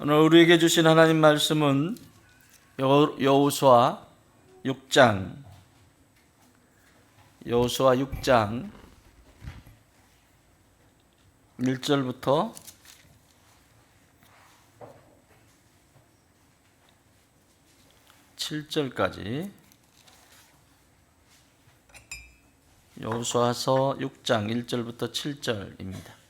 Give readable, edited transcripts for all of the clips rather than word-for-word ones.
오늘 우리에게 주신 하나님 말씀은 여호수아 6장 1절부터 7절까지 여호수아서 6장 1절부터 7절입니다.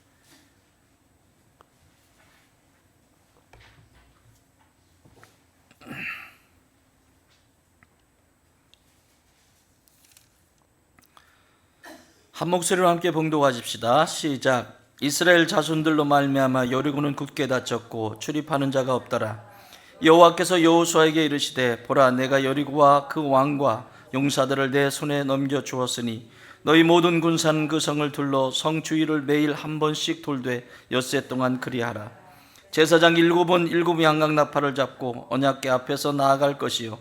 한 목소리로 함께 봉독하십시다. 시작. 이스라엘 자손들로 말미암아 여리고는 굳게 닫혔고 출입하는 자가 없더라. 여호와께서 여호수아에게 이르시되 보라, 내가 여리고와 그 왕과 용사들을 내 손에 넘겨 주었으니 너희 모든 군사는 그 성을 둘러 성 주위를 매일 한 번씩 돌되 엿새 동안 그리하라. 제사장 7은 7 양각나팔을 잡고 언약궤 앞에서 나아갈 것이요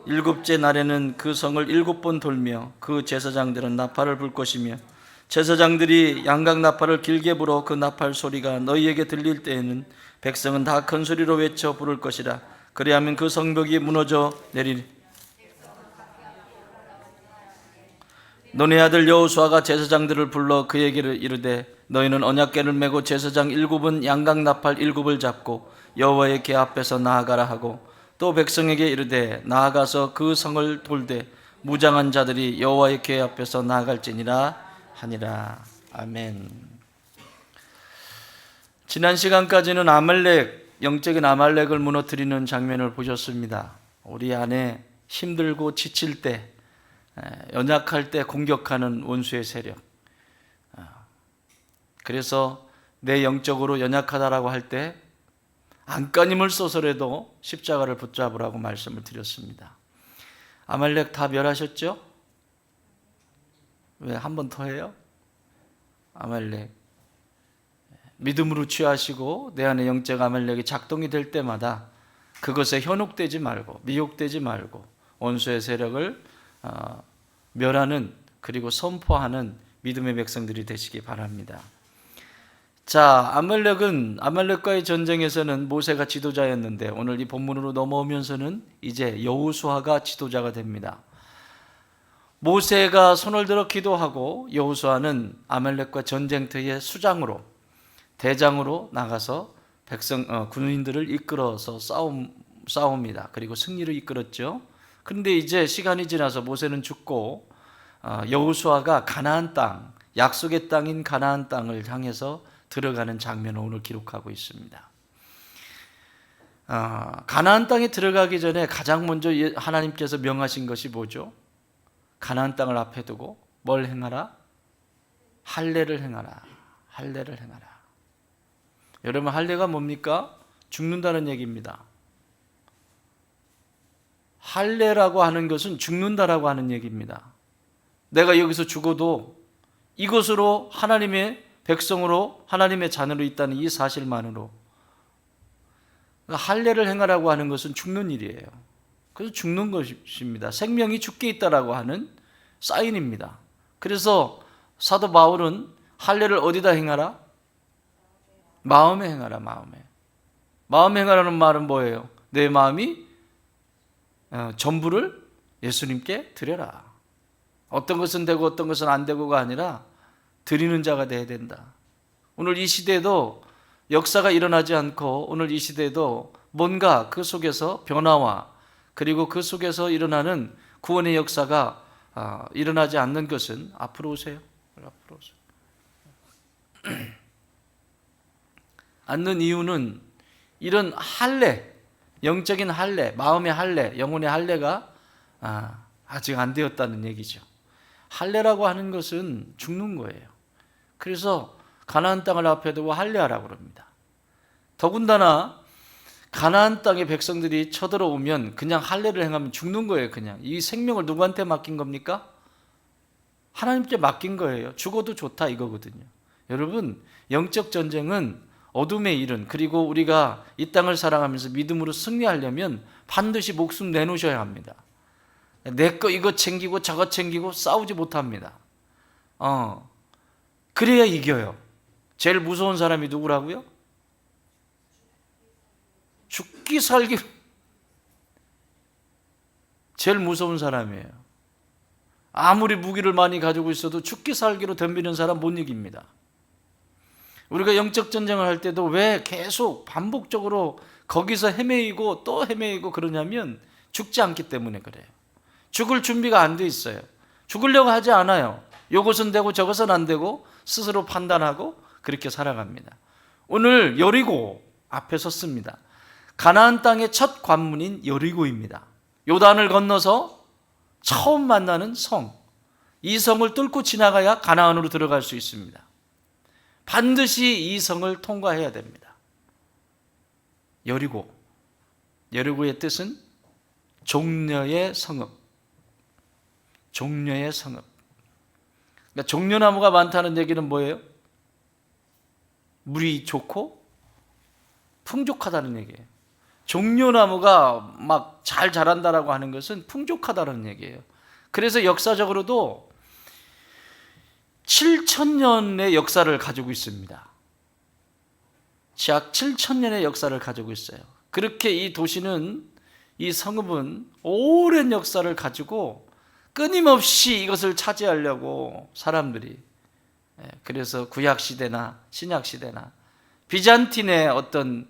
일곱째 날에는 그 성을 7번 돌며 그 제사장들은 나팔을 불 것이며 제사장들이 양각나팔을 길게 불어 그 나팔 소리가 너희에게 들릴 때에는 백성은 다 큰 소리로 외쳐 부를 것이라. 그리하면 그 성벽이 무너져 내리리. 너네 아들 여호수아가 제사장들을 불러 그에게 이르되 너희는 언약궤를 메고 제사장 7은 양각나팔 7을 잡고 여호와의 궤 앞에서 나아가라 하고 또 백성에게 이르되 나아가서 그 성을 돌되 무장한 자들이 여호와의 궤 앞에서 나아갈지니라 하니라. 아멘. 지난 시간까지는 영적인 아말렉을 무너뜨리는 장면을 보셨습니다. 우리 안에 힘들고 지칠 때, 연약할 때 공격하는 원수의 세력. 그래서 내 영적으로 연약하다라고 할 때 안간힘을 써서라도 십자가를 붙잡으라고 말씀을 드렸습니다. 아말렉 다 멸하셨죠? 왜 한 번 더 해요? 아말렉 믿음으로 취하시고 내 안에 영적 아말렉이 작동이 될 때마다 그것에 현혹되지 말고 미혹되지 말고 원수의 세력을 멸하는, 그리고 선포하는 믿음의 백성들이 되시기 바랍니다. 자, 아말렉과의 전쟁에서는 모세가 지도자였는데 오늘 이 본문으로 넘어오면서는 이제 여호수아가 지도자가 됩니다. 모세가 손을 들어 기도하고 여호수아는 아말렉과 전쟁터의 대장으로 나가서 군인들을 이끌어서 싸웁니다. 그리고 승리를 이끌었죠. 그런데 이제 시간이 지나서 모세는 죽고 여호수아가 가나안 땅, 약속의 땅인 가나안 땅을 향해서 들어가는 장면을 오늘 기록하고 있습니다. 가나안 땅에 들어가기 전에 가장 먼저 하나님께서 명하신 것이 뭐죠? 가나안 땅을 앞에 두고 뭘 행하라? 할례를 행하라. 할례를 행하라. 여러분, 할례가 뭡니까? 죽는다는 얘기입니다. 할례라고 하는 것은 죽는다라고 하는 얘기입니다. 내가 여기서 죽어도 이것으로 하나님의 백성으로, 하나님의 자녀로 있다는 이 사실만으로, 할례를 행하라고 하는 것은 죽는 일이에요. 그래서 죽는 것입니다. 생명이 죽게 있다라고 하는 사인입니다. 그래서 사도 바울은 할례를 어디다 행하라? 마음에 행하라. 마음에 행하라는 말은 뭐예요? 내 마음이 전부를 예수님께 드려라. 어떤 것은 되고 어떤 것은 안 되고가 아니라 드리는 자가 되어야 된다. 오늘 이 시대에도 역사가 일어나지 않고 오늘 이 시대에도 뭔가 그 속에서 변화와 그리고 그 속에서 일어나는 구원의 역사가 일어나지 않는 것은, 앞으로 오세요. 않는 이유는 이런 할례, 영적인 할례, 마음의 할례, 영혼의 할례가 아직 안 되었다는 얘기죠. 할례라고 하는 것은 죽는 거예요. 그래서 가나안 땅을 앞에 두고 할례하라고 그럽니다. 더군다나 가나안 땅의 백성들이 쳐들어오면 그냥 할례를 행하면 죽는 거예요. 그냥 이 생명을 누구한테 맡긴 겁니까? 하나님께 맡긴 거예요. 죽어도 좋다 이거거든요. 여러분, 영적 전쟁은 어둠의 일은, 그리고 우리가 이 땅을 살아가면서 믿음으로 승리하려면 반드시 목숨 내놓으셔야 합니다. 내 거 이거 챙기고 저거 챙기고 싸우지 못합니다. 그래야 이겨요. 제일 무서운 사람이 누구라고요? 죽기 살기 제일 무서운 사람이에요. 아무리 무기를 많이 가지고 있어도 죽기 살기로 덤비는 사람 못 이깁니다. 우리가 영적 전쟁을 할 때도 왜 계속 반복적으로 거기서 헤매이고 또 헤매이고 그러냐면 죽지 않기 때문에 그래요. 죽을 준비가 안 돼 있어요. 죽으려고 하지 않아요. 이것은 되고 저것은 안 되고 스스로 판단하고 그렇게 살아갑니다. 오늘 여리고 앞에 섰습니다. 가나안 땅의 첫 관문인 여리고입니다. 요단을 건너서 처음 만나는 성, 이 성을 뚫고 지나가야 가나안으로 들어갈 수 있습니다. 반드시 이 성을 통과해야 됩니다. 여리고, 여리고의 뜻은 종려의 성읍, 종려의 성읍. 그러니까 종려나무가 많다는 얘기는 뭐예요? 물이 좋고 풍족하다는 얘기예요. 종려나무가 막 잘 자란다라고 하는 것은 풍족하다는 얘기예요. 그래서 역사적으로도 7,000년의 역사를 가지고 있습니다. 약 7,000년의 역사를 가지고 있어요. 그렇게 이 도시는, 이 성읍은 오랜 역사를 가지고 끊임없이 이것을 차지하려고 사람들이, 그래서 구약시대나 신약시대나 비잔틴의 어떤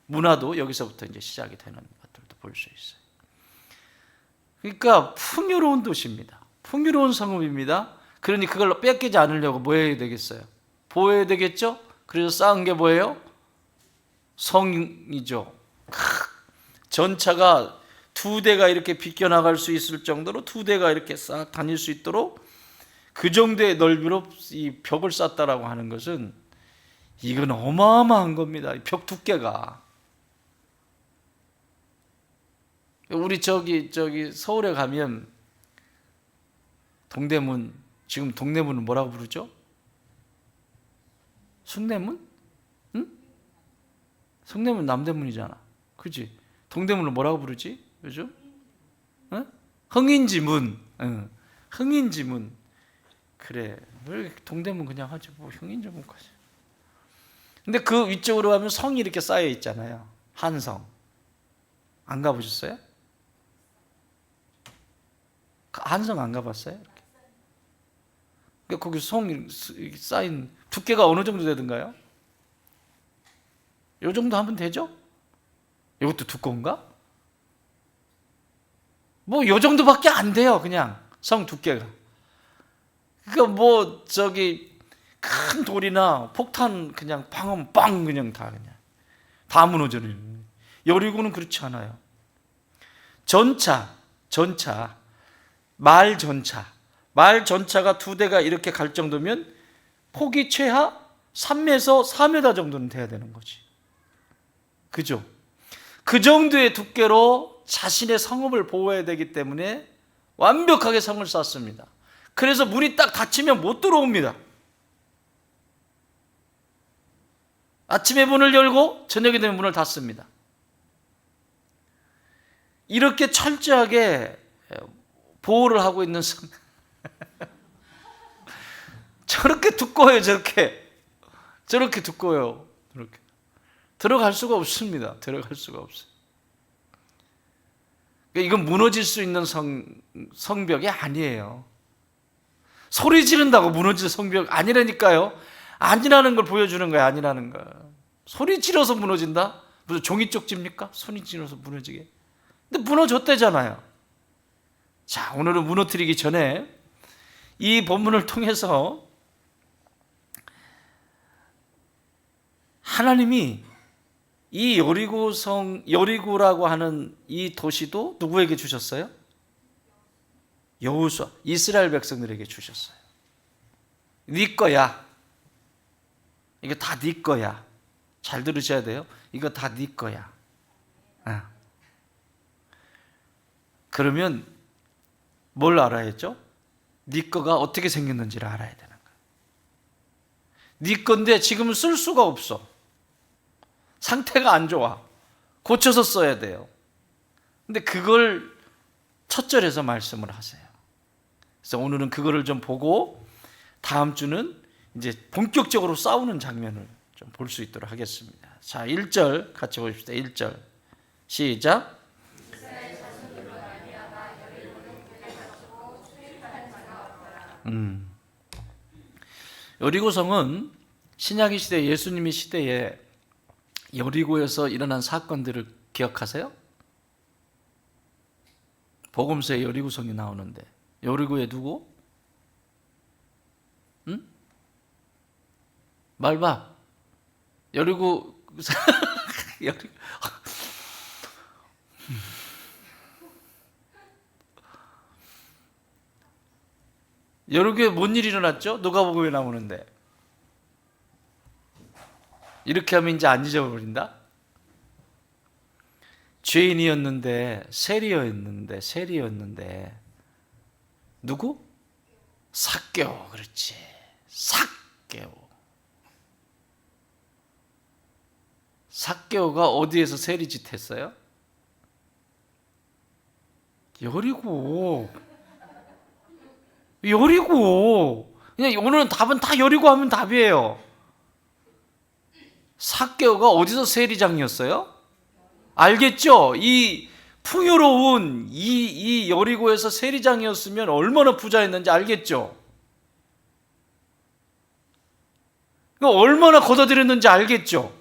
문화도 여기서부터 이제 시작이 되는 것들도 볼 수 있어요. 그러니까 풍요로운 도시입니다. 풍요로운 성읍입니다. 그러니 그걸 뺏기지 않으려고 뭐 해야 되겠어요? 보호해야 되겠죠? 그래서 쌓은 게 뭐예요? 성이죠. 전차가 2대가 이렇게 비껴나갈 수 있을 정도로 2대가 이렇게 싹 다닐 수 있도록 그 정도의 넓이로 이 벽을 쌓았다라고 하는 것은 이건 어마어마한 겁니다. 벽 두께가. 우리 저기 서울에 가면 동대문, 지금 동대문은 뭐라고 부르죠? 숭례문? 응? 숭례문 남대문이잖아. 그치? 동대문을 뭐라고 부르지? 요즘? 응? 흥인지문. 응. 흥인지문. 그래. 왜 동대문 그냥 하지? 뭐 흥인지문까지. 근데 그 위쪽으로 가면 성이 이렇게 쌓여 있잖아요. 한성. 안 가보셨어요? 한성 안 가봤어요? 거기 성 쌓인 두께가 어느 정도 되던가요? 이 정도 하면 되죠? 이것도 두꺼운가? 뭐 이 정도밖에 안 돼요. 그냥 성 두께가. 그러니까 큰 돌이나 폭탄 그냥 방음 빵 그냥 다 무너져요. 여리고는 그렇지 않아요. 말 전차가 2대가 이렇게 갈 정도면 폭이 최하 3에서 4m 정도는 돼야 되는 거지. 그죠? 그 정도의 두께로 자신의 성읍을 보호해야 되기 때문에 완벽하게 성을 쌓습니다. 그래서 문이 딱 닫히면 못 들어옵니다. 아침에 문을 열고 저녁이 되면 문을 닫습니다. 이렇게 철저하게 보호를 하고 있는 성. 저렇게 두꺼워요. 저렇게 두꺼워요. 저렇게 들어갈 수가 없습니다. 들어갈 수가 없어요. 이건 무너질 수 있는 성벽이 아니에요. 소리 지른다고 무너질 성벽 아니라니까요. 아니라는 걸 보여주는 거예요. 아니라는 걸. 소리 지르서 무너진다? 무슨 종이 쪽집니까? 소리 지르서 무너지게. 근데 무너졌대잖아요. 자, 오늘은 무너뜨리기 전에 이 본문을 통해서 하나님이 이 여리고라고 하는 이 도시도 누구에게 주셨어요? 여호수아, 이스라엘 백성들에게 주셨어요. 네 거야. 이거 다 네 거야. 잘 들으셔야 돼요. 이거 다 네 거야. 그러면 뭘 알아야죠? 네 거가 어떻게 생겼는지를 알아야 되는 거야. 네 건데 지금은 쓸 수가 없어. 상태가 안 좋아. 고쳐서 써야 돼요. 근데 그걸 첫 절에서 말씀을 하세요. 그래서 오늘은 그거를 좀 보고 다음 주는 이제 본격적으로 싸우는 장면을 좀 볼 수 있도록 하겠습니다. 자, 1절 같이 보십시다. 1절. 시작. 여리고성은 신약의 시대 예수님의 시대에 여리고에서 일어난 사건들을 기억하세요? 복음서에 여리고성이 나오는데 여리고에 누구? 응? 말봐. 여리고 여리고에 뭔 일이 일어났죠? 누가복음에 나오는데 이렇게 하면 이제 안 잊어버린다? 죄인이었는데 세리였는데 누구? 삭개오. 그렇지. 삭개오가 어디에서 세리짓 했어요? 여리고. 그냥 오늘은 답은 다 여리고 하면 답이에요. 삭개오가 어디서 세리장이었어요? 알겠죠? 이 풍요로운 이 여리고에서 세리장이었으면 얼마나 부자였는지 알겠죠? 얼마나 걷어들였는지 알겠죠?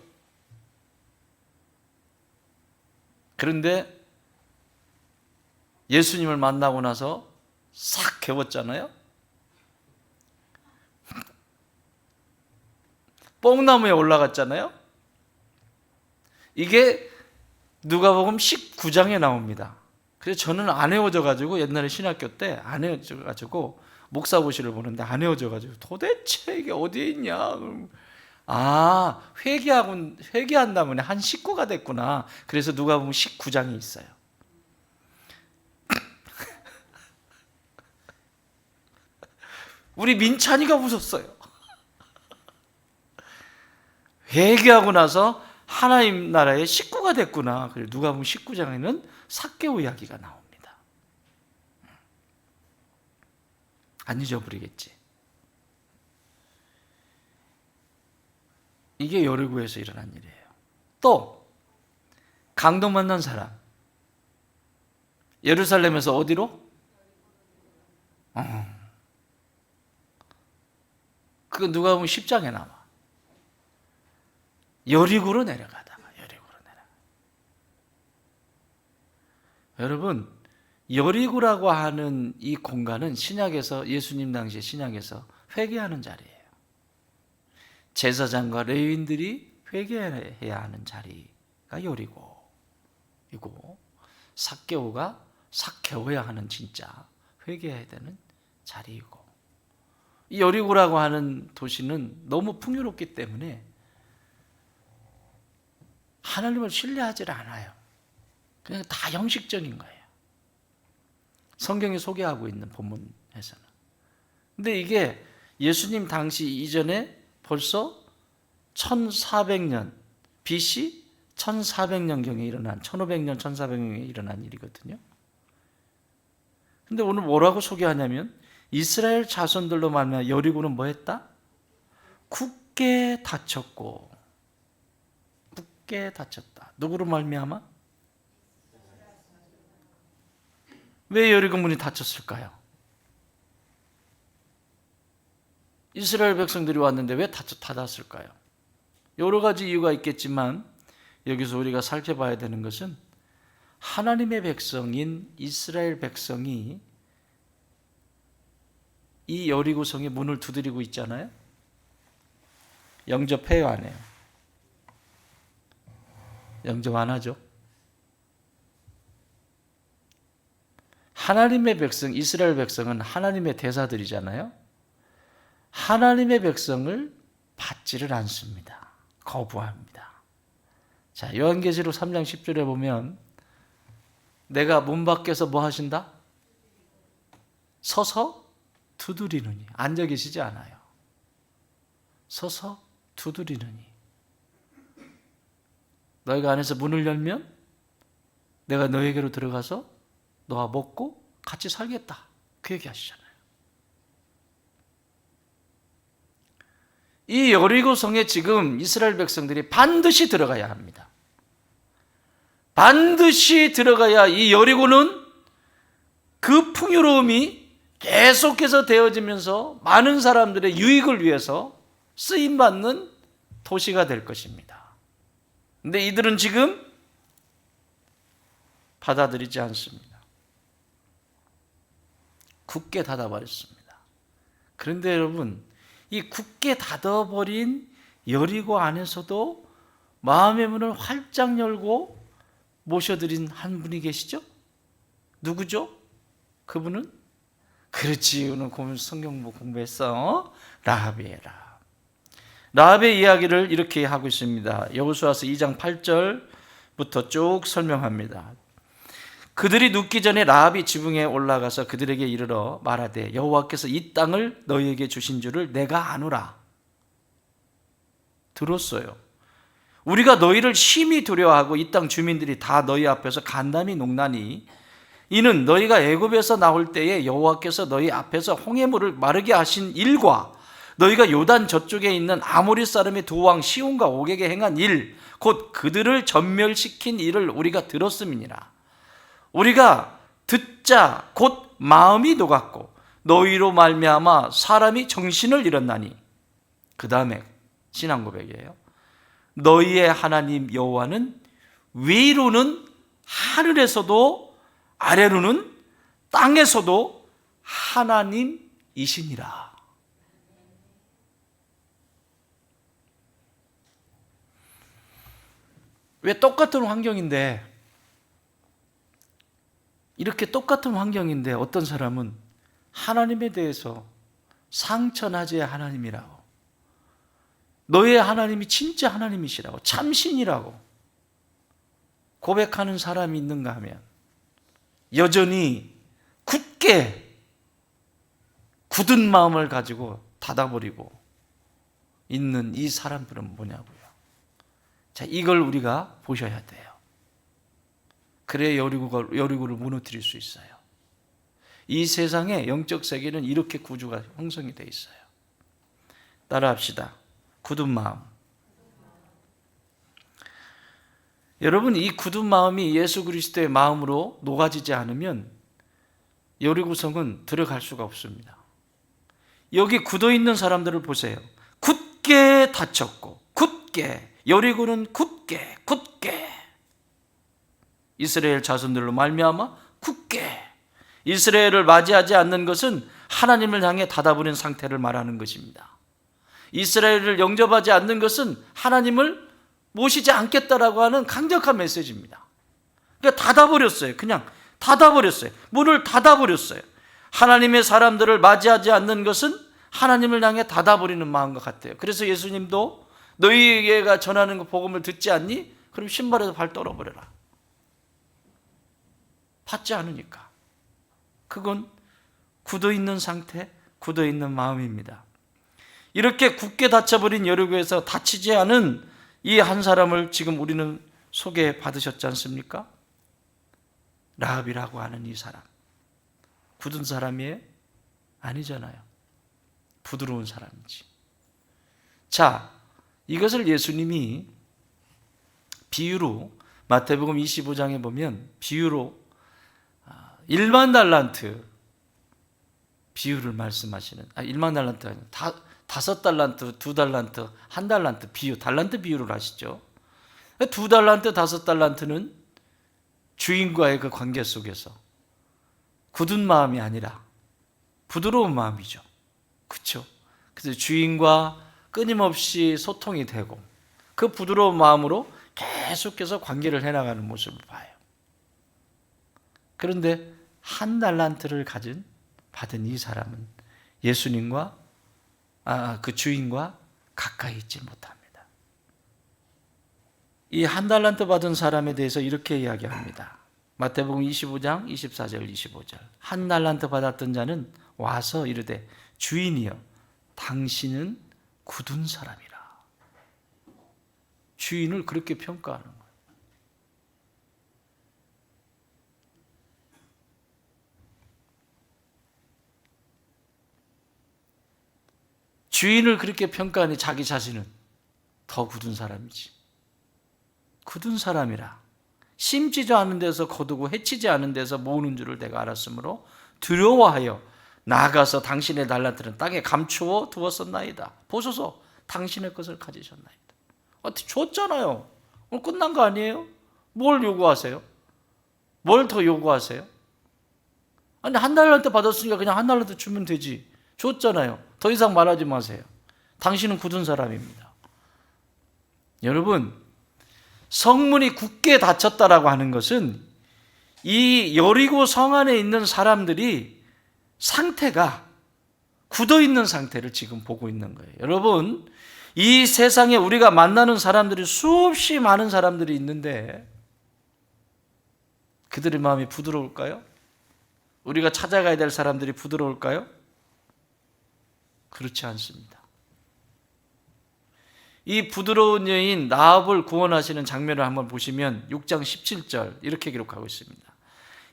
그런데 예수님을 만나고 나서 싹 개웠잖아요? 뽕나무에 올라갔잖아요? 이게 누가복음 19장에 나옵니다. 그래서 저는 안 외워져가지고 옛날에 신학교 때 안 외워져가지고 목사고시를 보는데 안 외워져가지고 도대체 이게 어디에 있냐? 회개한 다음에 한 식구가 됐구나. 그래서 누가복음 19장이 있어요. 우리 민찬이가 웃었어요. 회개하고 나서 하나님 나라의 식구가 됐구나. 그래서 누가복음 19장에는 삭개오 이야기가 나옵니다. 안 잊어버리겠지. 이게 여리고에서 일어난 일이에요. 또 강도 만난 사람, 예루살렘에서 어디로? 그거 누가복음 10장에 나와. 여리고로 내려가다가. 여러분, 여리고라고 하는 이 공간은 신약에서, 예수님 당시에 신약에서 회개하는 자리예요. 제사장과 레위인들이 회개해야 하는 자리가 여리고이고, 삭개오야 하는 진짜 회개해야 되는 자리이고, 이 여리고라고 하는 도시는 너무 풍요롭기 때문에 하나님을 신뢰하지 않아요. 그냥 다 형식적인 거예요. 성경이 소개하고 있는 본문에서는. 근데 이게 예수님 당시 이전에 벌써 1400년 BC 1400년경에 일어난 1500년 1400년경에 일어난 일이거든요. 근데 오늘 뭐라고 소개하냐면 이스라엘 자손들로 말미암아 여리고는 뭐 했다? 굳게 닫혔다. 누구로 말미암아? 왜 여리고 문이 닫혔을까요? 이스라엘 백성들이 왔는데 왜 닫았을까요? 여러 가지 이유가 있겠지만 여기서 우리가 살펴봐야 되는 것은 하나님의 백성인 이스라엘 백성이 이 여리고성의 문을 두드리고 있잖아요. 영접해요, 안 해요? 영접 안 하죠? 하나님의 백성, 이스라엘 백성은 하나님의 대사들이잖아요. 하나님의 백성을 받지를 않습니다. 거부합니다. 자, 요한계시록 3장 10절에 보면 내가 문 밖에서 뭐 하신다? 서서 두드리느니. 앉아 계시지 않아요. 서서 두드리느니. 너희가 안에서 문을 열면 내가 너에게로 들어가서 너와 먹고 같이 살겠다. 그 얘기 하시잖아요. 이 여리고 성에 지금 이스라엘 백성들이 반드시 들어가야 합니다. 반드시 들어가야 이 여리고는 그 풍요로움이 계속해서 되어지면서 많은 사람들의 유익을 위해서 쓰임받는 도시가 될 것입니다. 근데 이들은 지금 받아들이지 않습니다. 굳게 닫아버렸습니다. 그런데 여러분, 이 굳게 닫아버린 여리고 안에서도 마음의 문을 활짝 열고 모셔드린 한 분이 계시죠? 누구죠? 그분은? 그렇지, 오늘 성경 공부했어. 라합이에요. 라합의 이야기를 이렇게 하고 있습니다. 여호수아서 2장 8절부터 쭉 설명합니다. 그들이 눕기 전에 라합이 지붕에 올라가서 그들에게 이르러 말하되 여호와께서 이 땅을 너희에게 주신 줄을 내가 아노라. 들었어요. 우리가 너희를 심히 두려워하고 이 땅 주민들이 다 너희 앞에서 간담이 녹나니 이는 너희가 애굽에서 나올 때에 여호와께서 너희 앞에서 홍해물을 마르게 하신 일과 너희가 요단 저쪽에 있는 아모리 사람의 두 왕 시온과 옥에게 행한 일, 곧 그들을 전멸시킨 일을 우리가 들었음이니라. 우리가 듣자 곧 마음이 녹았고 너희로 말미암아 사람이 정신을 잃었나니. 그 다음에 신앙 고백이에요. 너희의 하나님 여호와는 위로는 하늘에서도 아래로는 땅에서도 하나님이시니라. 왜 똑같은 환경인데, 이렇게 똑같은 환경인데 어떤 사람은 하나님에 대해서 상처나지의 하나님이라고, 너의 하나님이 진짜 하나님이시라고, 참신이라고 고백하는 사람이 있는가 하면 여전히 굳게 굳은 마음을 가지고 닫아버리고 있는 이 사람들은 뭐냐고요. 자, 이걸 우리가 보셔야 돼요. 그래야 여리고를 무너뜨릴 수 있어요. 이 세상의 영적 세계는 이렇게 구조가 형성이 되어 있어요. 따라합시다. 굳은 마음. 여러분, 이 굳은 마음이 예수 그리스도의 마음으로 녹아지지 않으면 여리고성은 들어갈 수가 없습니다. 여기 굳어있는 사람들을 보세요. 굳게 닫혔고 굳게, 여리고는 굳게 이스라엘 자손들로 말미암아 굳게, 이스라엘을 맞이하지 않는 것은 하나님을 향해 닫아버린 상태를 말하는 것입니다. 이스라엘을 영접하지 않는 것은 하나님을 모시지 않겠다라고 하는 강력한 메시지입니다. 그러니까 닫아버렸어요. 그냥 닫아버렸어요. 문을 닫아버렸어요. 하나님의 사람들을 맞이하지 않는 것은 하나님을 향해 닫아버리는 마음과 같아요. 그래서 예수님도 너희가 전하는 그 복음을 듣지 않니? 그럼 신발에서 발 떨어버려라. 받지 않으니까. 그건 굳어있는 상태, 굳어있는 마음입니다. 이렇게 굳게 닫혀버린 여리고에서 닫히지 않은 이 한 사람을 지금 우리는 소개받으셨지 않습니까? 라합이라고 하는 이 사람. 굳은 사람이에요? 아니잖아요. 부드러운 사람이지. 자, 이것을 예수님이 비유로 마태복음 25장에 보면 비유로 1만 달란트 비유를 말씀하시는, 1만 달란트 아니에요. 5달란트, 2달란트, 1달란트 비유, 달란트 비유를 하시죠. 2달란트, 5달란트는 주인과의 그 관계 속에서 굳은 마음이 아니라 부드러운 마음이죠. 그렇죠? 그래서 주인과 끊임없이 소통이 되고 그 부드러운 마음으로 계속해서 관계를 해나가는 모습을 봐요. 그런데 1달란트를 받은 이 사람은 예수님과 그 주인과 가까이 있지 못합니다. 이 1달란트 받은 사람에 대해서 이렇게 이야기합니다. 마태복음 25장 24절 25절. 1달란트 받았던 자는 와서 이르되 주인이여 당신은 굳은 사람이라. 주인을 그렇게 평가하는 거예요. 주인을 그렇게 평가하니 자기 자신은 더 굳은 사람이지. 굳은 사람이라. 심지도 않은 데서 거두고 해치지 않은 데서 모으는 줄을 내가 알았으므로 두려워하여 나아가서 당신의 달란트는 땅에 감추어 두었었나이다. 보소서, 당신의 것을 가지셨나이다. 어떻게 줬잖아요. 오늘 끝난 거 아니에요? 뭘 요구하세요? 뭘 더 요구하세요? 아니, 한 달란트 받았으니까 그냥 한 달란트 주면 되지. 줬잖아요. 더 이상 말하지 마세요. 당신은 굳은 사람입니다. 여러분, 성문이 굳게 닫혔다라고 하는 것은 이 여리고 성 안에 있는 사람들이 상태가 굳어 있는 상태를 지금 보고 있는 거예요. 여러분, 이 세상에 우리가 만나는 사람들이 수없이 많은 사람들이 있는데 그들의 마음이 부드러울까요? 우리가 찾아가야 될 사람들이 부드러울까요? 그렇지 않습니다. 이 부드러운 여인 라합을 구원하시는 장면을 한번 보시면 6장 17절 이렇게 기록하고 있습니다.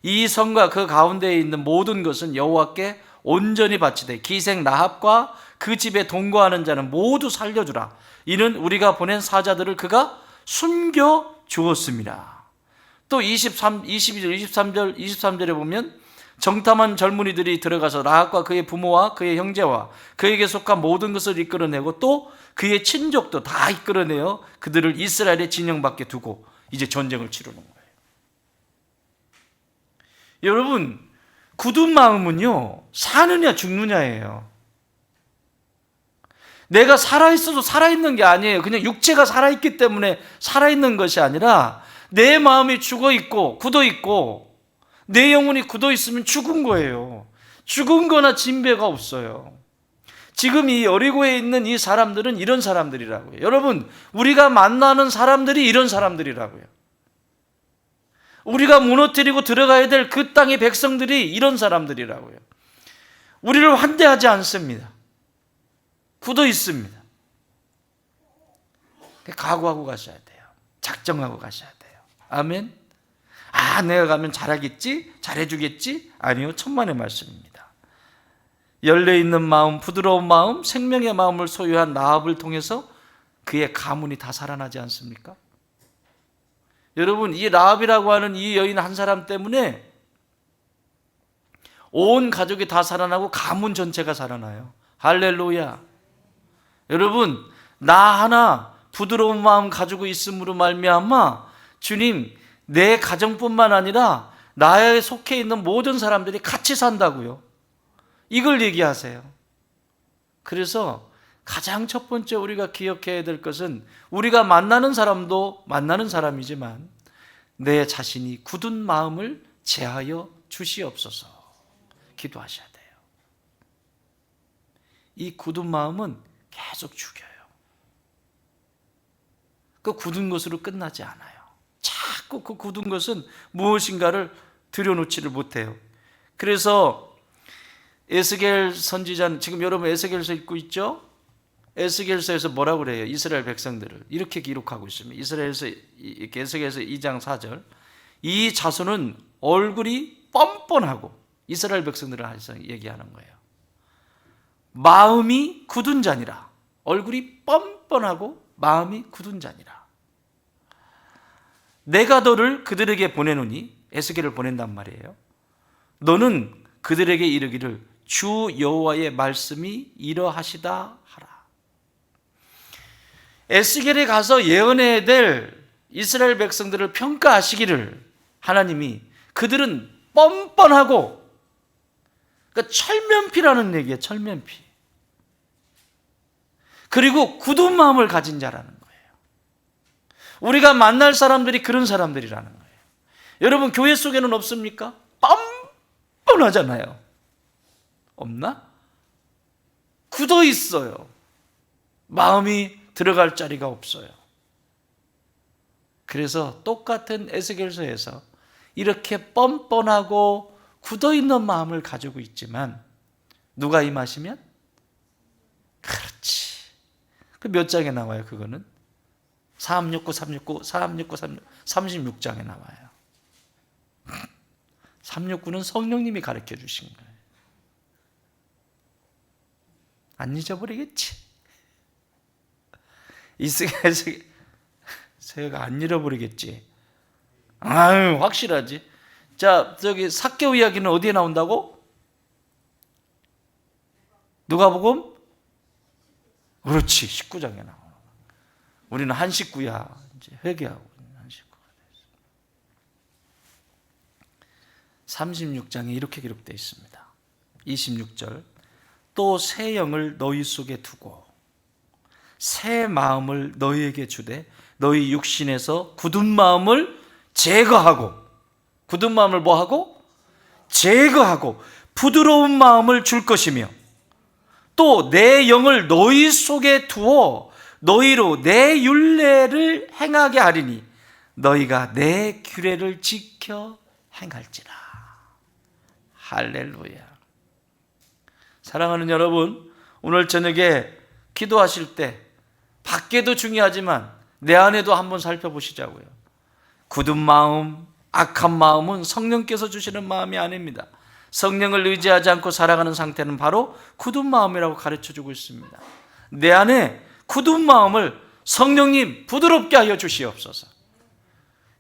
이 성과 그 가운데에 있는 모든 것은 여호와께 온전히 바치되 기생 라합과 그 집에 동거하는 자는 모두 살려주라. 이는 우리가 보낸 사자들을 그가 숨겨 주었습니다. 또 22절, 23절에 보면 정탐한 젊은이들이 들어가서 라합과 그의 부모와 그의 형제와 그에게 속한 모든 것을 이끌어내고 또 그의 친족도 다 이끌어내어 그들을 이스라엘의 진영 밖에 두고 이제 전쟁을 치르는 거예요. 여러분, 굳은 마음은요, 사느냐 죽느냐예요. 내가 살아있어도 살아있는 게 아니에요. 그냥 육체가 살아있기 때문에 살아있는 것이 아니라 내 마음이 죽어있고 굳어있고 내 영혼이 굳어있으면 죽은 거예요. 죽은 거나 진배가 없어요. 지금 이 여리고에 있는 이 사람들은 이런 사람들이라고요. 여러분, 우리가 만나는 사람들이 이런 사람들이라고요. 우리가 무너뜨리고 들어가야 될 그 땅의 백성들이 이런 사람들이라고요. 우리를 환대하지 않습니다. 굳어 있습니다. 각오하고 가셔야 돼요. 작정하고 가셔야 돼요. 아멘. 아, 내가 가면 잘하겠지? 잘해주겠지? 아니요, 천만의 말씀입니다. 열려있는 마음, 부드러운 마음, 생명의 마음을 소유한 라합을 통해서 그의 가문이 다 살아나지 않습니까? 여러분, 이 라합이라고 하는 이 여인 한 사람 때문에 온 가족이 다 살아나고 가문 전체가 살아나요. 할렐루야. 여러분, 나 하나 부드러운 마음 가지고 있음으로 말미암아 주님, 내 가정뿐만 아니라 나에 속해 있는 모든 사람들이 같이 산다고요. 이걸 얘기하세요. 그래서 가장 첫 번째 우리가 기억해야 될 것은 우리가 만나는 사람도 만나는 사람이지만 내 자신이 굳은 마음을 제하여 주시옵소서 기도하셔야 돼요. 이 굳은 마음은 계속 죽여요. 그 굳은 것으로 끝나지 않아요. 자꾸 그 굳은 것은 무엇인가를 들여놓지를 못해요. 그래서 에스겔 선지자는 지금 여러분 에스겔서 읽고 있죠? 에스겔서에서 뭐라고 그래요? 이스라엘 백성들을 이렇게 기록하고 있습니다. 이스라엘서 에스겔서 2장 4절. 이 자손은 얼굴이 뻔뻔하고 이스라엘 백성들을 얘기하는 거예요. 마음이 굳은 자니라. 얼굴이 뻔뻔하고 마음이 굳은 자니라. 내가 너를 그들에게 보내노니 에스겔을 보낸단 말이에요. 너는 그들에게 이르기를 주 여호와의 말씀이 이러하시다 하라. 에스겔에 가서 예언해야 될 이스라엘 백성들을 평가하시기를 하나님이 그들은 뻔뻔하고, 그러니까 철면피라는 얘기예요. 철면피. 그리고 굳은 마음을 가진 자라는 거예요. 우리가 만날 사람들이 그런 사람들이라는 거예요. 여러분, 교회 속에는 없습니까? 뻔뻔하잖아요. 없나? 굳어 있어요. 마음이 들어갈 자리가 없어요. 그래서 똑같은 에스겔서에서 이렇게 뻔뻔하고 굳어 있는 마음을 가지고 있지만 누가 임하시면? 그렇지. 그 몇 장에 나와요, 그거는? 369, 36장에 나와요. 369는 성령님이 가르쳐 주신 거예요. 안 잊어버리겠지? 이스라엘가 안 잃어버리겠지? 아유, 확실하지. 자, 저기 삭개오 이야기는 어디에 나온다고? 누가복음? 그렇지, 19장에 나와. 우리는 한 식구야. 이제 회개하고 있는 한 식구가 됐습니다. 36장에 이렇게 기록되어 있습니다. 26절. 또 새 영을 너희 속에 두고 새 마음을 너희에게 주되 너희 육신에서 굳은 마음을 제거하고, 굳은 마음을 뭐하고? 제거하고 부드러운 마음을 줄 것이며, 또 내 영을 너희 속에 두어 너희로 내 율례를 행하게 하리니 너희가 내 규례를 지켜 행할지라. 할렐루야. 사랑하는 여러분, 오늘 저녁에 기도하실 때 밖에도 중요하지만 내 안에도 한번 살펴보시자고요. 굳은 마음, 악한 마음은 성령께서 주시는 마음이 아닙니다. 성령을 의지하지 않고 살아가는 상태는 바로 굳은 마음이라고 가르쳐주고 있습니다. 내 안에 굳은 마음을 성령님 부드럽게 하여 주시옵소서.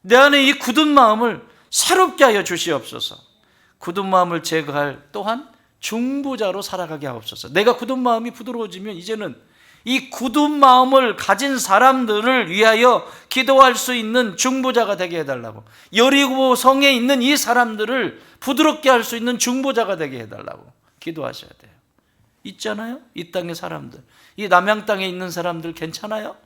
내 안에 이 굳은 마음을 새롭게 하여 주시옵소서. 굳은 마음을 제거할 또한 중보자로 살아가게 하옵소서. 내가 굳은 마음이 부드러워지면 이제는 이 굳은 마음을 가진 사람들을 위하여 기도할 수 있는 중보자가 되게 해달라고, 여리고 성에 있는 이 사람들을 부드럽게 할 수 있는 중보자가 되게 해달라고 기도하셔야 돼요. 있잖아요, 이 땅의 사람들. 이 남양 땅에 있는 사람들 괜찮아요?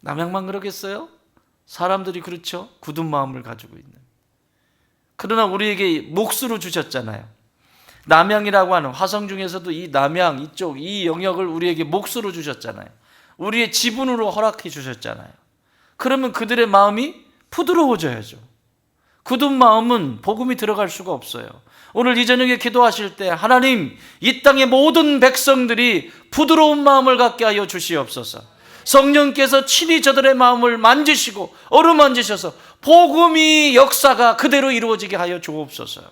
남양만 그러겠어요? 사람들이 그렇죠, 굳은 마음을 가지고 있는. 그러나 우리에게 몫으로 주셨잖아요. 남양이라고 하는 화성 중에서도 이 남양 이쪽 이 영역을 우리에게 몫으로 주셨잖아요. 우리의 지분으로 허락해 주셨잖아요. 그러면 그들의 마음이 부드러워져야죠. 굳은 마음은 복음이 들어갈 수가 없어요. 오늘 이 저녁에 기도하실 때 하나님, 이 땅의 모든 백성들이 부드러운 마음을 갖게 하여 주시옵소서. 성령께서 친히 저들의 마음을 만지시고 어루만지셔서 복음의 역사가 그대로 이루어지게 하여 주옵소서.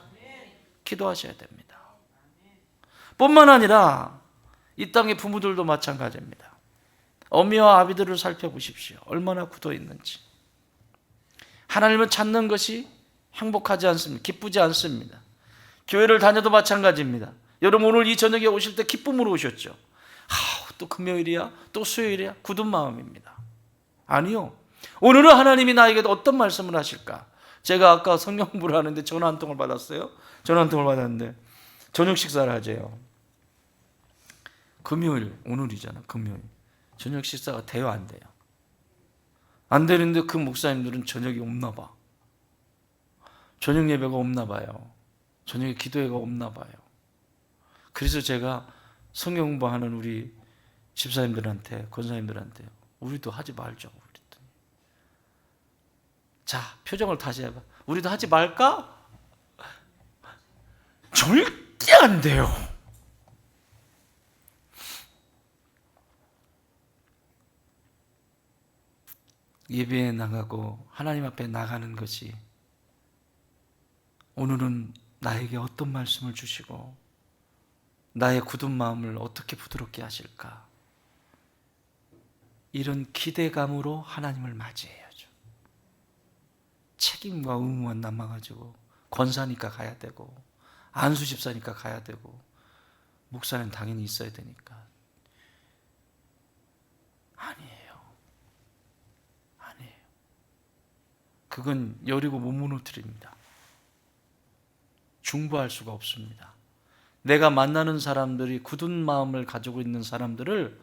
기도하셔야 됩니다. 뿐만 아니라 이 땅의 부모들도 마찬가지입니다. 어미와 아비들을 살펴보십시오. 얼마나 굳어 있는지. 하나님을 찾는 것이 행복하지 않습니다. 기쁘지 않습니다. 교회를 다녀도 마찬가지입니다. 여러분 오늘 이 저녁에 오실 때 기쁨으로 오셨죠. 또 금요일이야, 또 수요일이야, 굳은 마음입니다. 아니요, 오늘은 하나님이 나에게 어떤 말씀을 하실까? 제가 아까 성경 공부를 하는데 전화 한 통을 받았어요. 전화 한 통을 받았는데 저녁 식사를 하재요. 금요일, 오늘이잖아. 금요일 저녁 식사가 돼요, 안 돼요? 안 되는데 그 목사님들은 저녁이 없나 봐. 저녁 예배가 없나 봐요. 저녁에 기도회가 없나 봐요. 그래서 제가 성경 공부하는 우리 집사님들한테, 권사님들한테 우리도 하지 말자고 그랬더니, 자, 표정을 다시 해봐. 우리도 하지 말까? 절대 안 돼요. 예배에 나가고 하나님 앞에 나가는 것이 오늘은 나에게 어떤 말씀을 주시고 나의 굳은 마음을 어떻게 부드럽게 하실까? 이런 기대감으로 하나님을 맞이해야죠. 책임과 의무만 남아가지고 권사니까 가야 되고 안수 집사니까 가야 되고 목사는 당연히 있어야 되니까. 아니에요. 아니에요. 그건 여리고 못 무너뜨립니다. 중보할 수가 없습니다. 내가 만나는 사람들이 굳은 마음을 가지고 있는 사람들을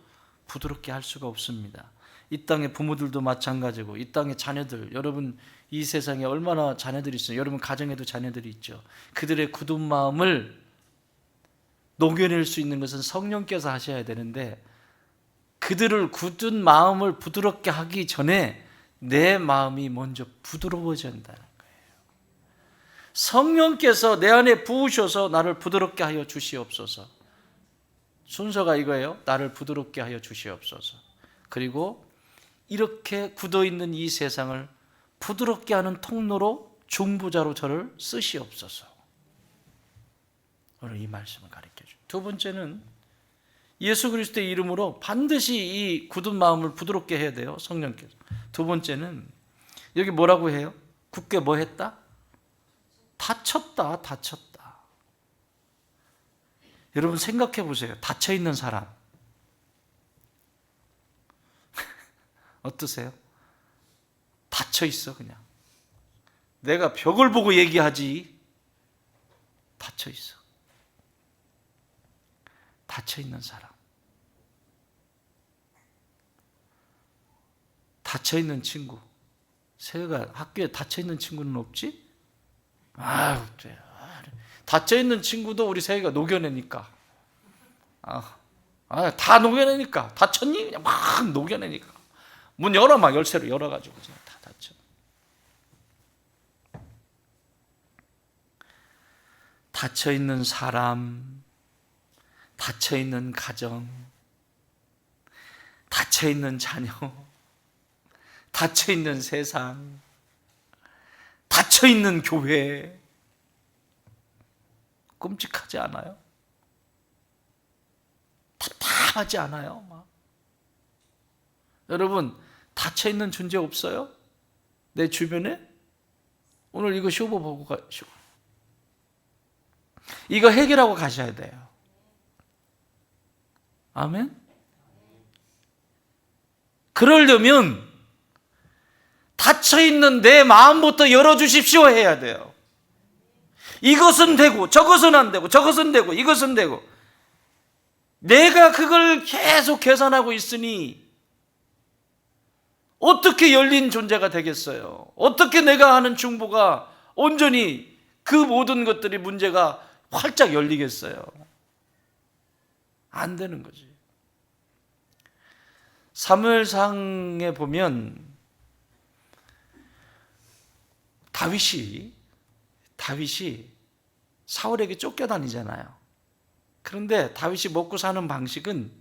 부드럽게 할 수가 없습니다. 이 땅의 부모들도 마찬가지고 이 땅의 자녀들, 여러분 이 세상에 얼마나 자녀들이 있어요. 여러분 가정에도 자녀들이 있죠. 그들의 굳은 마음을 녹여낼 수 있는 것은 성령께서 하셔야 되는데 그들을 굳은 마음을 부드럽게 하기 전에 내 마음이 먼저 부드러워져야 한다는 거예요. 성령께서 내 안에 부으셔서 나를 부드럽게 하여 주시옵소서. 순서가 이거예요. 나를 부드럽게 하여 주시옵소서. 그리고 이렇게 굳어있는 이 세상을 부드럽게 하는 통로로 중보자로 저를 쓰시옵소서. 오늘 이 말씀을 가르쳐줘. 두 번째는 예수 그리스도의 이름으로 반드시 이 굳은 마음을 부드럽게 해야 돼요. 성령께서. 두 번째는 여기 뭐라고 해요? 굳게 뭐 했다? 다쳤다. 여러분 생각해 보세요. 닫혀 있는 사람 어떠세요? 닫혀 있어. 그냥 내가 벽을 보고 얘기하지. 닫혀 있어. 닫혀 있는 사람, 닫혀 있는 친구. 세가 학교에 닫혀 있는 친구는 없지? 아유, 닫혀 있는 친구도 우리 세가 녹여내니까. 다 녹여내니까. 닫혔니? 그냥 막 녹여내니까. 문 열어, 막 열쇠로 열어가지고 그냥 다 닫혀. 닫혀 있는 사람, 닫혀 있는 가정, 닫혀 있는 자녀, 닫혀 있는 세상, 닫혀 있는 교회. 끔찍하지 않아요? 답답하지 않아요? 막. 여러분, 닫혀 있는 존재 없어요? 내 주변에? 오늘 이거 쇼부 보고 가시오. 이거 해결하고 가셔야 돼요. 아멘? 그러려면 닫혀 있는 내 마음부터 열어주십시오 해야 돼요. 이것은 되고 저것은 안 되고 저것은 되고 이것은 되고 내가 그걸 계속 계산하고 있으니 어떻게 열린 존재가 되겠어요? 어떻게 내가 하는 중보가 온전히 그 모든 것들이 문제가 활짝 열리겠어요? 안 되는 거지. 사무엘상에 보면 다윗이 사울에게 쫓겨다니잖아요. 그런데 다윗이 먹고 사는 방식은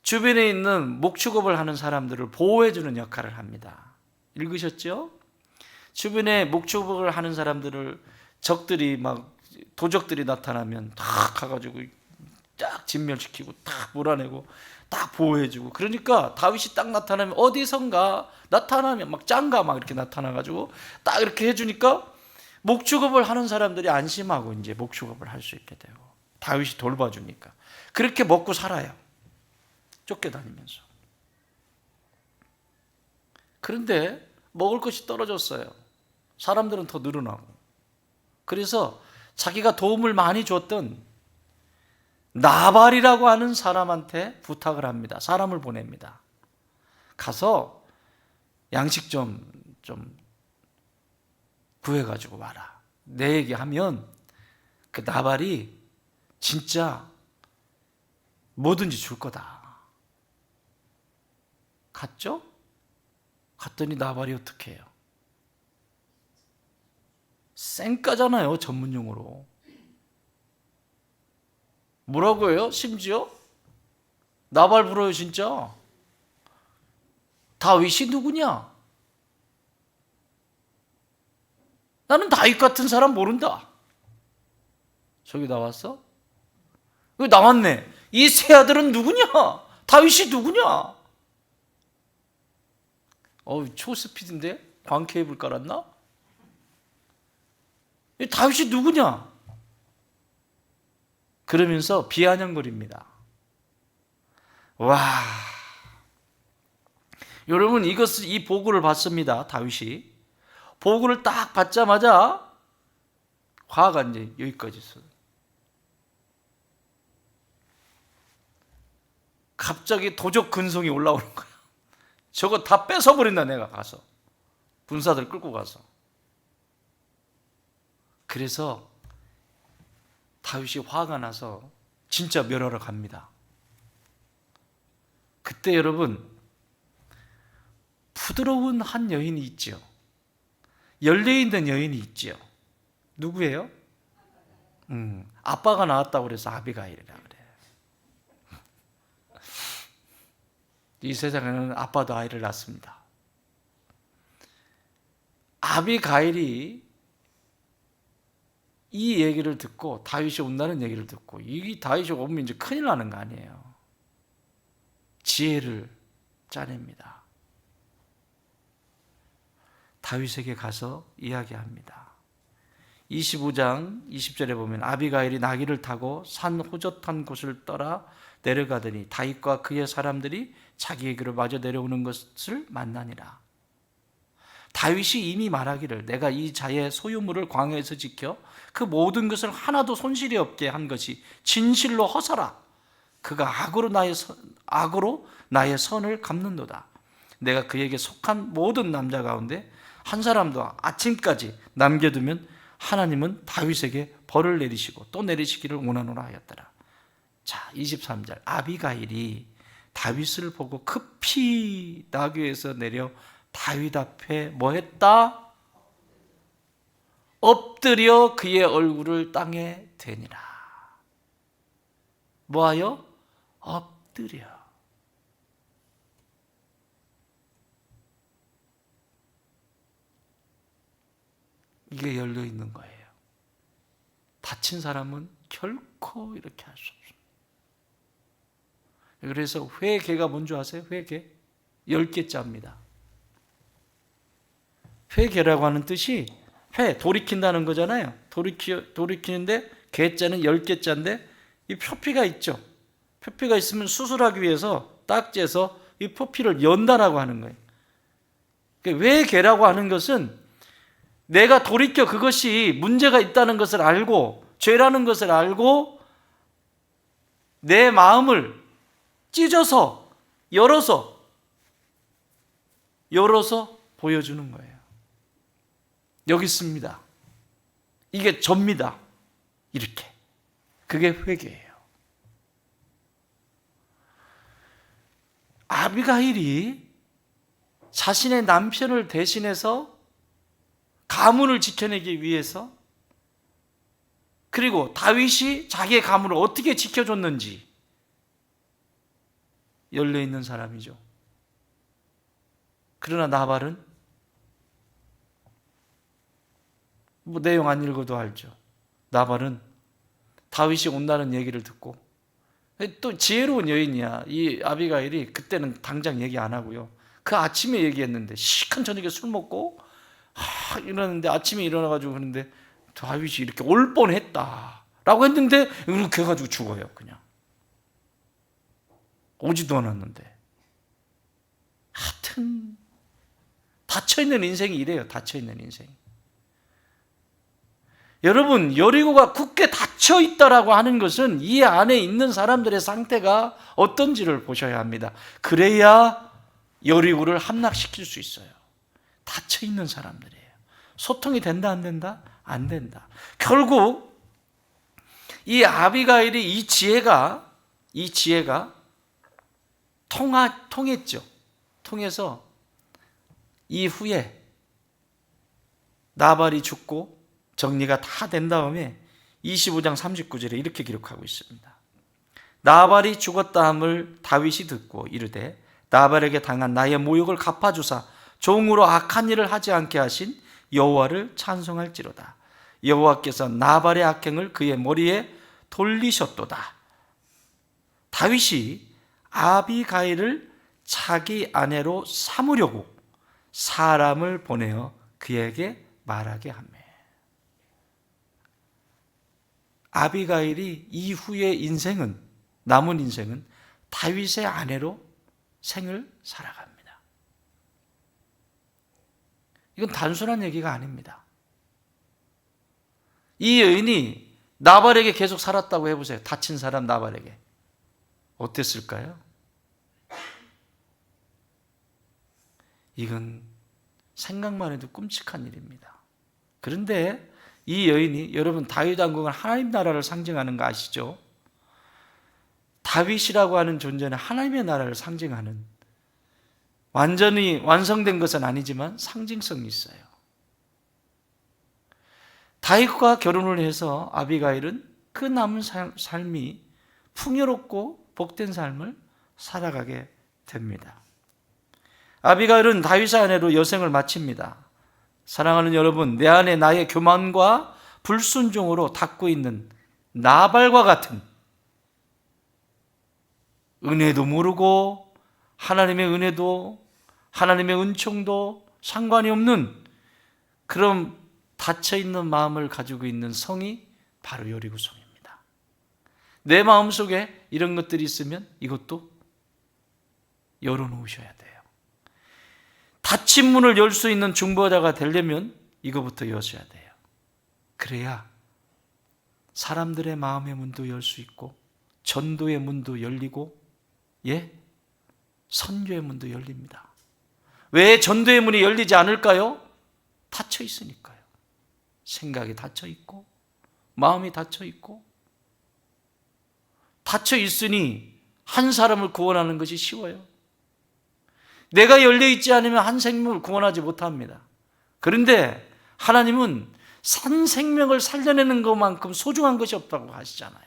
주변에 있는 목축업을 하는 사람들을 보호해주는 역할을 합니다. 읽으셨죠? 주변에 목축업을 하는 사람들을 적들이 막 도적들이 나타나면 딱 가가지고 딱 진멸시키고 딱 몰아내고 딱 보호해주고. 그러니까 다윗이 딱 나타나면 어디선가 나타나면 막 짱가 막 이렇게 나타나가지고 딱 이렇게 해주니까 목축업을 하는 사람들이 안심하고 이제 목축업을 할 수 있게 되고 다윗이 돌봐주니까 그렇게 먹고 살아요. 쫓겨다니면서. 그런데 먹을 것이 떨어졌어요. 사람들은 더 늘어나고. 그래서 자기가 도움을 많이 줬던 나발이라고 하는 사람한테 부탁을 합니다. 사람을 보냅니다. 가서 양식 좀 구해가지고 와라. 내 얘기하면 그 나발이 진짜 뭐든지 줄 거다. 갔죠? 갔더니 나발이 어떻게 해요? 쌩까잖아요, 전문용어로. 뭐라고 해요? 심지어 나발 불어요, 진짜. 다윗이 누구냐? 나는 다윗 같은 사람 모른다. 저기 나왔어? 여기 나왔네. 이 세 아들은 누구냐? 다윗이 누구냐? 초스피드인데? 광 케이블 깔았나? 이 다윗이 누구냐? 그러면서 비아냥거립니다. 와, 여러분 이 보고를 받습니다. 다윗이 보고를 딱 받자마자 화가 이제 여기까지 있어요. 갑자기 도적 근성이 올라오는 거야. 저거 다 뺏어버린다. 내가 가서 군사들 끌고 가서. 그래서 다윗이 화가 나서 진짜 멸하러 갑니다. 그때 여러분 부드러운 한 여인이 있죠. 열려있는 여인이 있죠. 누구예요? 아빠가 나왔다고 그래서 아비가일이라 그래. 이 세상에는 아빠도 아이를 낳습니다. 아비가일이 이 얘기를 듣고 다윗이 온다는 얘기를 듣고 이 다윗이 오면 이제 큰일 나는 거 아니에요. 지혜를 짜냅니다. 다윗에게 가서 이야기합니다. 25장 20절에 보면 아비가일이 나귀를 타고 산 호젓한 곳을 떠나 내려가더니 다윗과 그의 사람들이 자기에게로 마저 내려오는 것을 만나니라. 다윗이 이미 말하기를 내가 이 자의 소유물을 광야에서 지켜 그 모든 것을 하나도 손실이 없게 한 것이 진실로 허사라. 그가 악으로 나의 선을 갚는도다. 내가 그에게 속한 모든 남자 가운데 한 사람도 아침까지 남겨두면 하나님은 다윗에게 벌을 내리시고 또 내리시기를 원하노라 하였더라. 자, 23절. 아비가일이 다윗을 보고 급히 나귀에서 내려 다윗 앞에 뭐 했다? 엎드려 그의 얼굴을 땅에 대니라. 뭐하여? 엎드려. 이게 열려 있는 거예요. 다친 사람은 결코 이렇게 할 수 없습니다. 그래서 회개가 뭔지 아세요? 회개 10개자입니다. 회개라고 하는 뜻이 돌이킨다는 거잖아요. 돌이키는데 개자는 10개자인데 이 표피가 있죠. 표피가 있으면 수술하기 위해서 딱지에서 이 표피를 연다라고 하는 거예요. 회개라고 하는 것은 내가 돌이켜 그것이 문제가 있다는 것을 알고 죄라는 것을 알고 내 마음을 찢어서 열어서 보여주는 거예요. 여기 있습니다. 이게 접니다. 이렇게. 그게 회개예요. 아비가일이 자신의 남편을 대신해서 가문을 지켜내기 위해서 그리고 다윗이 자기의 가문을 어떻게 지켜줬는지 열려있는 사람이죠. 그러나 나발은 뭐 내용 안 읽어도 알죠. 나발은 다윗이 온다는 얘기를 듣고 또 지혜로운 여인이야. 이 아비가일이 그때는 당장 얘기 안 하고요. 그 아침에 얘기했는데 시큰 저녁에 술 먹고 이러는데 아침에 일어나가지고 그러는데 다윗이 이렇게 올 뻔했다라고 했는데 이렇게 해가지고 죽어요. 그냥 오지도 않았는데. 하여튼 닫혀있는 인생이 이래요. 닫혀있는 인생이. 여러분, 여리고가 굳게 닫혀있다라고 하는 것은 이 안에 있는 사람들의 상태가 어떤지를 보셔야 합니다. 그래야 여리고를 함락시킬 수 있어요. 닫혀있는 사람들이에요. 소통이 된다 안 된다? 안 된다. 결국 이 아비가일이 이 지혜가 통했죠. 통해서 이후에 나발이 죽고 정리가 다 된 다음에 25장 39절에 이렇게 기록하고 있습니다. 나발이 죽었다 함을 다윗이 듣고 이르되 나발에게 당한 나의 모욕을 갚아주사 종으로 악한 일을 하지 않게 하신 여호와를 찬송할지로다. 여호와께서 나발의 악행을 그의 머리에 돌리셨도다. 다윗이 아비가일을 자기 아내로 삼으려고 사람을 보내어 그에게 말하게 하며 아비가일이 이후의 남은 인생은 다윗의 아내로 생을 살아갑니다. 이건 단순한 얘기가 아닙니다. 이 여인이 나발에게 계속 살았다고 해보세요. 다친 사람 나발에게. 어땠을까요? 이건 생각만 해도 끔찍한 일입니다. 그런데 이 여인이 여러분 다윗 왕국은 하나님 나라를 상징하는 거 아시죠? 다윗이라고 하는 존재는 하나님의 나라를 상징하는 완전히 완성된 것은 아니지만 상징성이 있어요. 다윗과 결혼을 해서 아비가일은 그 남은 삶이 풍요롭고 복된 삶을 살아가게 됩니다. 아비가일은 다윗의 아내로 여생을 마칩니다. 사랑하는 여러분, 내 안에 나의 교만과 불순종으로 닫고 있는 나발과 같은 은혜도 모르고 하나님의 은혜도 하나님의 은총도 상관이 없는 그럼 닫혀있는 마음을 가지고 있는 성이 바로 여리고성입니다. 내 마음속에 이런 것들이 있으면 이것도 열어놓으셔야 돼요. 닫힌 문을 열 수 있는 중보자가 되려면 이거부터 여셔야 돼요. 그래야 사람들의 마음의 문도 열 수 있고 전도의 문도 열리고 선교의 문도 열립니다. 왜 전도의 문이 열리지 않을까요? 닫혀 있으니까요. 생각이 닫혀 있고 마음이 닫혀 있고, 닫혀 있으니 한 사람을 구원하는 것이 쉬워요. 내가 열려 있지 않으면 한 생명을 구원하지 못합니다. 그런데 하나님은 산 생명을 살려내는 것만큼 소중한 것이 없다고 하시잖아요.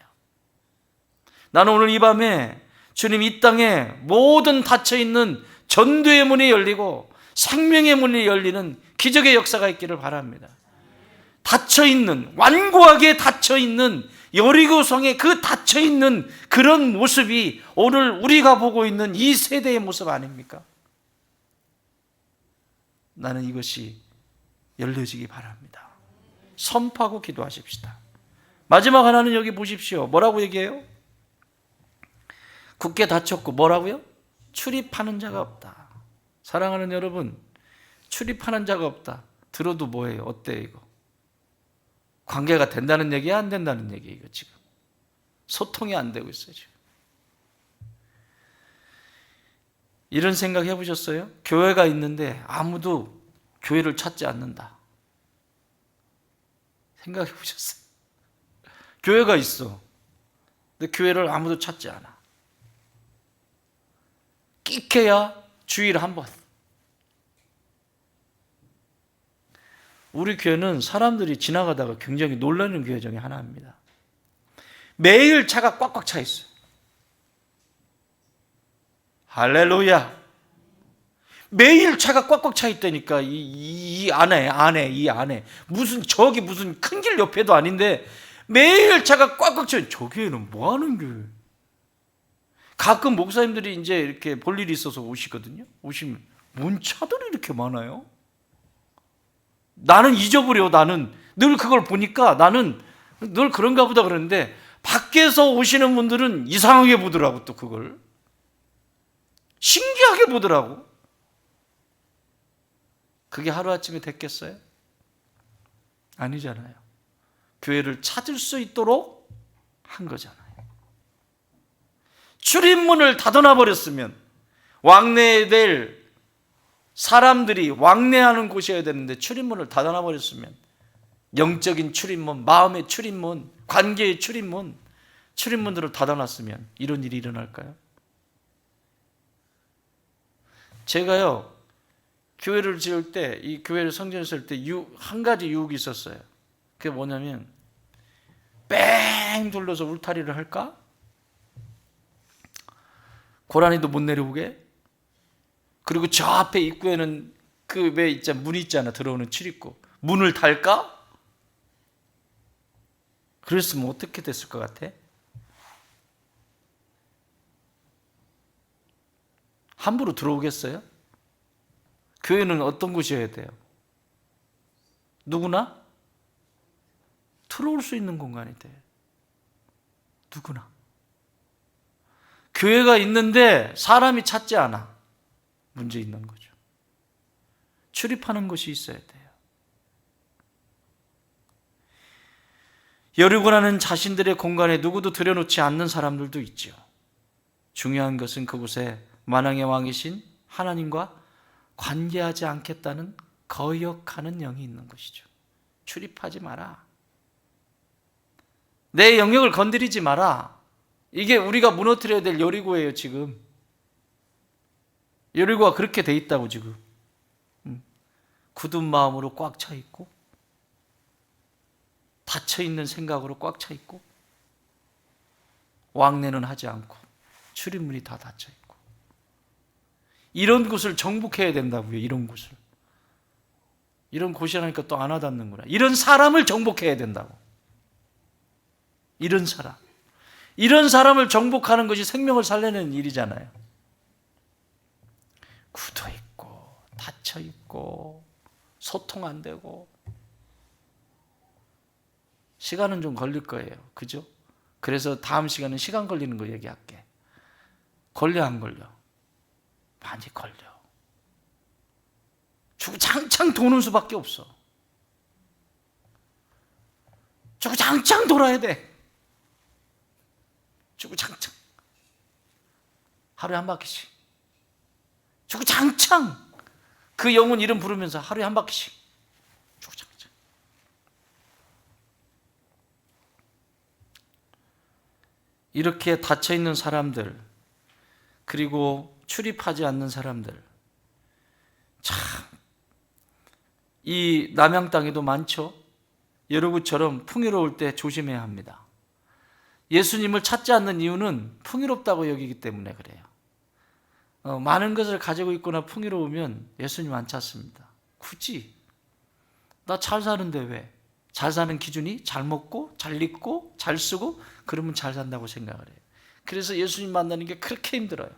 나는 오늘 이 밤에 주님 이 땅에 모든 닫혀있는 전도의 문이 열리고 생명의 문이 열리는 기적의 역사가 있기를 바랍니다. 닫혀있는, 완고하게 닫혀있는 여리고성의 그 닫혀있는 그런 모습이 오늘 우리가 보고 있는 이 세대의 모습 아닙니까? 나는 이것이 열려지기 바랍니다. 선포하고 기도하십시다. 마지막 하나는 여기 보십시오. 뭐라고 얘기해요? 굳게 닫혔고 뭐라고요? 출입하는 자가 없다. 사랑하는 여러분, 출입하는 자가 없다. 들어도 뭐예요? 어때요 이거? 관계가 된다는 얘기야? 안 된다는 얘기예요 이거 지금? 소통이 안 되고 있어요 지금. 이런 생각 해보셨어요? 교회가 있는데 아무도 교회를 찾지 않는다. 생각해 보셨어요? 교회가 있어. 근데 교회를 아무도 찾지 않아. 끽해야 주일에 한 번. 우리 교회는 사람들이 지나가다가 굉장히 놀라는 교회 중에 하나입니다. 매일 차가 꽉꽉 차 있어요. 할렐루야. 매일 차가 꽉꽉 차 있다니까. 이 안에 무슨 큰 길 옆에도 아닌데 매일 차가 꽉꽉 차. 저 교회는 뭐 하는 교회? 가끔 목사님들이 이제 이렇게 볼 일이 있어서 오시거든요. 오시면 뭔 차들이 이렇게 많아요? 나는 잊어버려. 나는 늘 그걸 보니까 나는 늘 그런가 보다 그러는데 밖에서 오시는 분들은 이상하게 보더라고. 또 그걸 신기하게 보더라고. 그게 하루아침에 됐겠어요? 아니잖아요. 교회를 찾을 수 있도록 한 거잖아요. 출입문을 닫아놔 버렸으면 왕래해야 될 사람들이 왕래하는 곳이어야 되는데 출입문을 닫아놔 버렸으면 영적인 출입문, 마음의 출입문, 관계의 출입문, 출입문들을 닫아놨으면 이런 일이 일어날까요? 제가요 교회를 지을 때, 이 교회를 성전을 쓸 때 한 가지 유혹이 있었어요. 그게 뭐냐면 뺑 둘러서 울타리를 할까? 고라니도 못 내려오게. 그리고 저 앞에 입구에는 그 왜 있잖아, 문이 있잖아, 들어오는 출입구. 문을 달까? 그랬으면 어떻게 됐을 것 같아? 함부로 들어오겠어요? 교회는 어떤 곳이어야 돼요? 누구나 들어올 수 있는 공간이 돼요. 누구나. 교회가 있는데 사람이 찾지 않아. 문제 있는 거죠. 출입하는 곳이 있어야 돼요. 여리고라는 자신들의 공간에 누구도 들여놓지 않는 사람들도 있죠. 중요한 것은 그곳에 만왕의 왕이신 하나님과 관계하지 않겠다는 거역하는 영이 있는 것이죠. 출입하지 마라. 내 영역을 건드리지 마라. 이게 우리가 무너뜨려야 될 여리고예요 지금. 여리고가 그렇게 돼 있다고 지금. 굳은 마음으로 꽉 차 있고 닫혀있는 생각으로 꽉 차 있고 왕래는 하지 않고 출입문이 다 닫혀 있고 이런 곳을 정복해야 된다고요. 이런 곳을. 이런 곳이라니까 또 안 와닿는구나. 이런 사람을 정복해야 된다고. 이런 사람을 정복하는 것이 생명을 살려내는 일이잖아요. 굳어있고 닫혀있고 소통 안 되고. 시간은 좀 걸릴 거예요. 그죠? 그래서 다음 시간은 시간 걸리는 거 얘기할게. 걸려 안 걸려? 많이 걸려. 주구장창 도는 수밖에 없어. 주구장창 돌아야 돼. 주구장창. 하루에 한 바퀴씩. 주구장창. 그 영혼 이름 부르면서 하루에 한 바퀴씩. 주구장창. 이렇게 닫혀있는 사람들, 그리고 출입하지 않는 사람들, 참, 이 남양 땅에도 많죠. 여러분처럼 풍요로울 때 조심해야 합니다. 예수님을 찾지 않는 이유는 풍요롭다고 여기기 때문에 그래요. 많은 것을 가지고 있거나 풍요로우면 예수님 안 찾습니다. 굳이 나 잘 사는데 왜? 잘 사는 기준이 잘 먹고 잘 입고 잘 쓰고 그러면 잘 산다고 생각을 해요. 그래서 예수님 만나는 게 그렇게 힘들어요.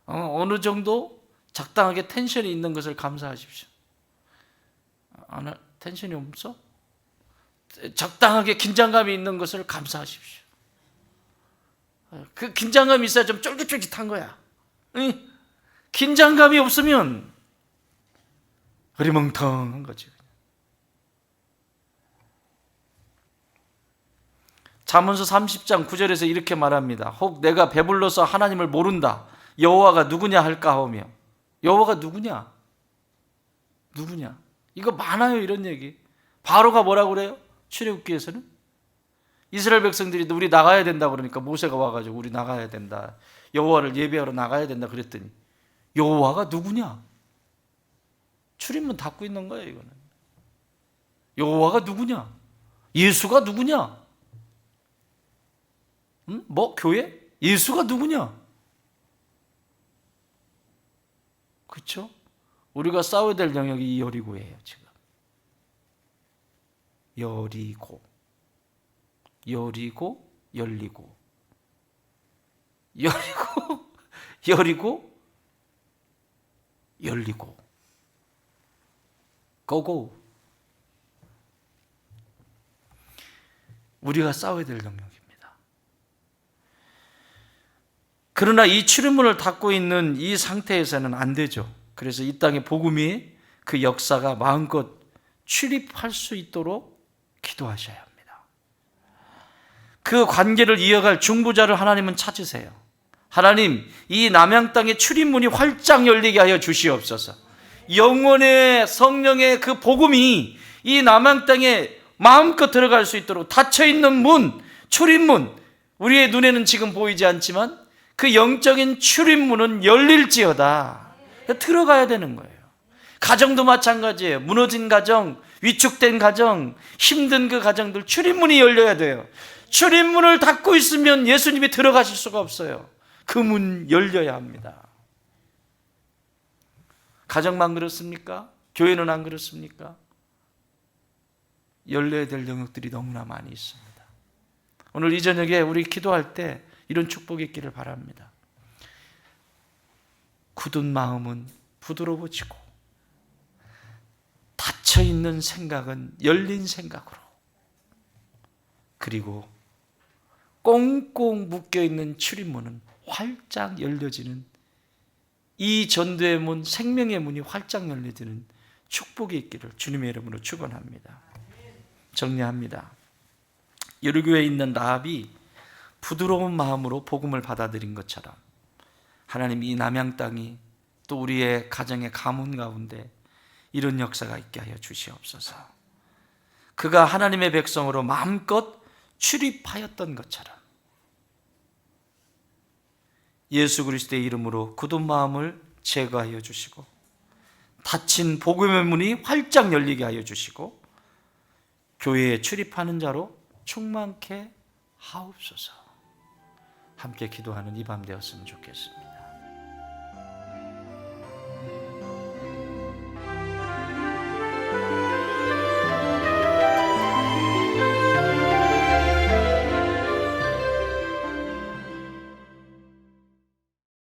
어느 정도 적당하게 텐션이 있는 것을 감사하십시오. 텐션이 없어? 적당하게 긴장감이 있는 것을 감사하십시오. 그 긴장감이 있어야 좀 쫄깃쫄깃한 거야. 긴장감이 없으면 흐리멍텅한 거지. 잠언서 30장 9절에서 이렇게 말합니다. 혹 내가 배불러서 하나님을 모른다. 여호와가 누구냐 할까 하며. 여호와가 누구냐? 누구냐? 이거 많아요, 이런 얘기. 바로가 뭐라고 그래요? 출애굽기에서는 이스라엘 백성들이 우리 나가야 된다 그러니까 모세가 와가지고 우리 나가야 된다, 여호와를 예배하러 나가야 된다 그랬더니 여호와가 누구냐? 출입문 닫고 있는 거예요. 이거는 여호와가 누구냐? 예수가 누구냐? 뭐 교회? 예수가 누구냐? 그렇죠? 우리가 싸워야 될 영역이 이 여리고예요. 지금 여리고, 열리고, 열리고, 고고. 우리가 싸워야 될 영역입니다. 그러나 이 출입문을 닫고 있는 이 상태에서는 안 되죠. 그래서 이 땅의 복음이 그 역사가 마음껏 출입할 수 있도록 기도하셔야 합니다. 그 관계를 이어갈 중보자를 하나님은 찾으세요. 하나님, 이 남양 땅의 출입문이 활짝 열리게 하여 주시옵소서. 영원의 성령의 그 복음이 이 남양 땅에 마음껏 들어갈 수 있도록 닫혀있는 문, 출입문, 우리의 눈에는 지금 보이지 않지만 그 영적인 출입문은 열릴지어다. 들어가야 되는 거예요. 가정도 마찬가지예요. 무너진 가정, 위축된 가정, 힘든 그 가정들 출입문이 열려야 돼요. 출입문을 닫고 있으면 예수님이 들어가실 수가 없어요. 그 문 열려야 합니다. 가정만 그렇습니까? 교회는 안 그렇습니까? 열려야 될 영역들이 너무나 많이 있습니다. 오늘 이 저녁에 우리 기도할 때 이런 축복이 있기를 바랍니다. 굳은 마음은 부드러워지고 닫혀있는 생각은 열린 생각으로, 그리고 꽁꽁 묶여있는 출입문은 활짝 열려지는, 이 전도의 문, 생명의 문이 활짝 열려지는 축복이 있기를 주님의 이름으로 축원합니다. 정리합니다. 여리고에 있는 라합이 부드러운 마음으로 복음을 받아들인 것처럼 하나님, 이 남양 땅이 또 우리의 가정의 가문 가운데 이런 역사가 있게 하여 주시옵소서. 그가 하나님의 백성으로 마음껏 출입하였던 것처럼 예수 그리스도의 이름으로 굳은 마음을 제거하여 주시고 닫힌 복음의 문이 활짝 열리게 하여 주시고 교회에 출입하는 자로 충만케 하옵소서. 함께 기도하는 이 밤 되었으면 좋겠습니다.